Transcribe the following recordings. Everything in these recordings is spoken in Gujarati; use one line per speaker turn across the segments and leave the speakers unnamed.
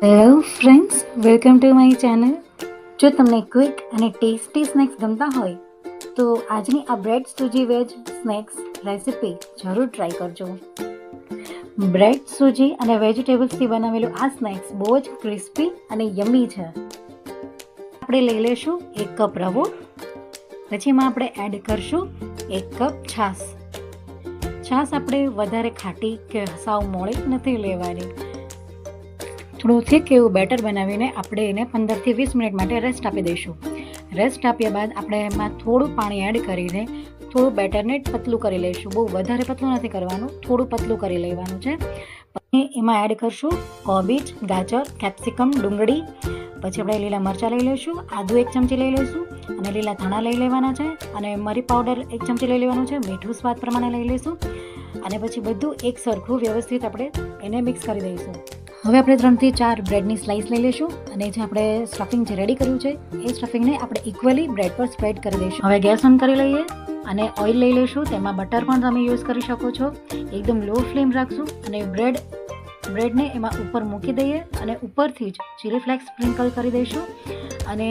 Hello friends, welcome to my channel. જો તમને ક્વિક અને ટેસ્ટી સ્નેક્સ ગમતા હોય તો આજની આ બ્રેડ સૂજી વેજ સ્નેક્સ રેસિપી જરૂર ટ્રાય કરજો. બ્રેડ સૂજી અને વેજીટેબલ્સથી બનાવેલું આ સ્નેક્સ બહુ જ ક્રિસ્પી અને યમ્મી છે. આપણે લઈ લઈશું 1 કપ રવો, પછી એમાં આપણે એડ કરશું 1 કપ છાશ. છાશ આપણે વધારે ખાટી કે સાવ મોળી નથી લેવાની. થોડું થીક એવું બેટર બનાવીને આપણે એને 15થી 20 મિનિટ માટે રેસ્ટ આપી દઈશું. રેસ્ટ આપ્યા બાદ આપણે એમાં થોડું પાણી એડ કરીને થોડું બેટરને પતલું કરી લઈશું. બહુ વધારે પતલું નથી કરવાનું, થોડું પતલું કરી લેવાનું છે. પછી એમાં એડ કરશું કોબીજ, ગાજર, કેપ્સિકમ, ડુંગળી. પછી આપણે લીલા મરચાં લઈ લઈશું, આદુ 1 ચમચી લઈ લઈશું અને લીલા ધાણા લઈ લેવાના છે અને મરી પાવડર 1 ચમચી લઈ લેવાનું છે. મીઠું સ્વાદ પ્રમાણે લઈ લઈશું અને પછી બધું એક સરખું વ્યવસ્થિત આપણે એને મિક્સ કરી દઈશું. હવે આપણે 3 થી 4 બ્રેડની સ્લાઇસ લઈ લઈશું અને જે આપણે સ્ટફિંગ જે રેડી કર્યું છે એ સ્ટફિંગને આપણે ઇક્વલી બ્રેડ પર સ્પ્રેડ કરી દઈશું. હવે ગેસ ઓન કરી લઈએ અને ઓઇલ લઈ લઈશું. તેમાં બટર પણ તમે યુઝ કરી શકો છો. એકદમ લો ફ્લેમ રાખશું અને બ્રેડને એમાં ઉપર મૂકી દઈએ અને ઉપરથી જ ચીલી ફ્લેક્સ સ્પ્રિંકલ કરી દઈશું અને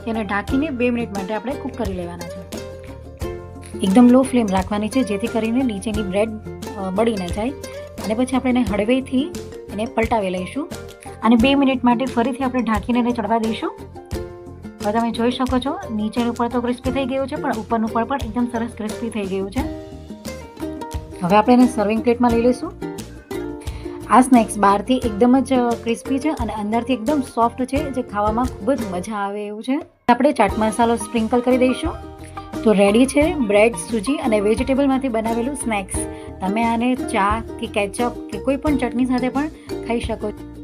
તેને ઢાંકીને 2 મિનિટ માટે આપણે કૂક કરી લેવાના છે. એકદમ લો ફ્લેમ રાખવાની છે જેથી કરીને નીચેની બ્રેડ બળી ન જાય. અને પછી આપણે એને હળવેથી એને પલટાવી લઈશું અને 2 મિનિટ માટે ફરીથી આપણે ઢાંકીને એને ચડવા દઈશું. હવે તમે જોઈ શકો છો નીચેનું ઉપર તો ક્રિસ્પી થઈ ગયું છે પણ ઉપરનું પણ એકદમ સરસ ક્રિસ્પી થઈ ગયું છે. હવે આપણે એને સર્વિંગ પ્લેટમાં લઈ લઈશું. આ સ્નેક્સ બહારથી એકદમ જ ક્રિસ્પી છે અને અંદરથી એકદમ સોફ્ટ છે, જે ખાવામાં ખૂબ જ મજા આવે એવું છે. આપણે ચાટ મસાલો સ્પ્રિંકલ કરી દઈશું. તો રેડી છે બ્રેડ, સૂજી અને વેજીટેબલમાંથી બનાવેલું સ્નેક્સ. તમે આને ચા કે કેચઅપ કે કોઈ પણ ચટણી સાથે પણ ખાઈ શકો છો.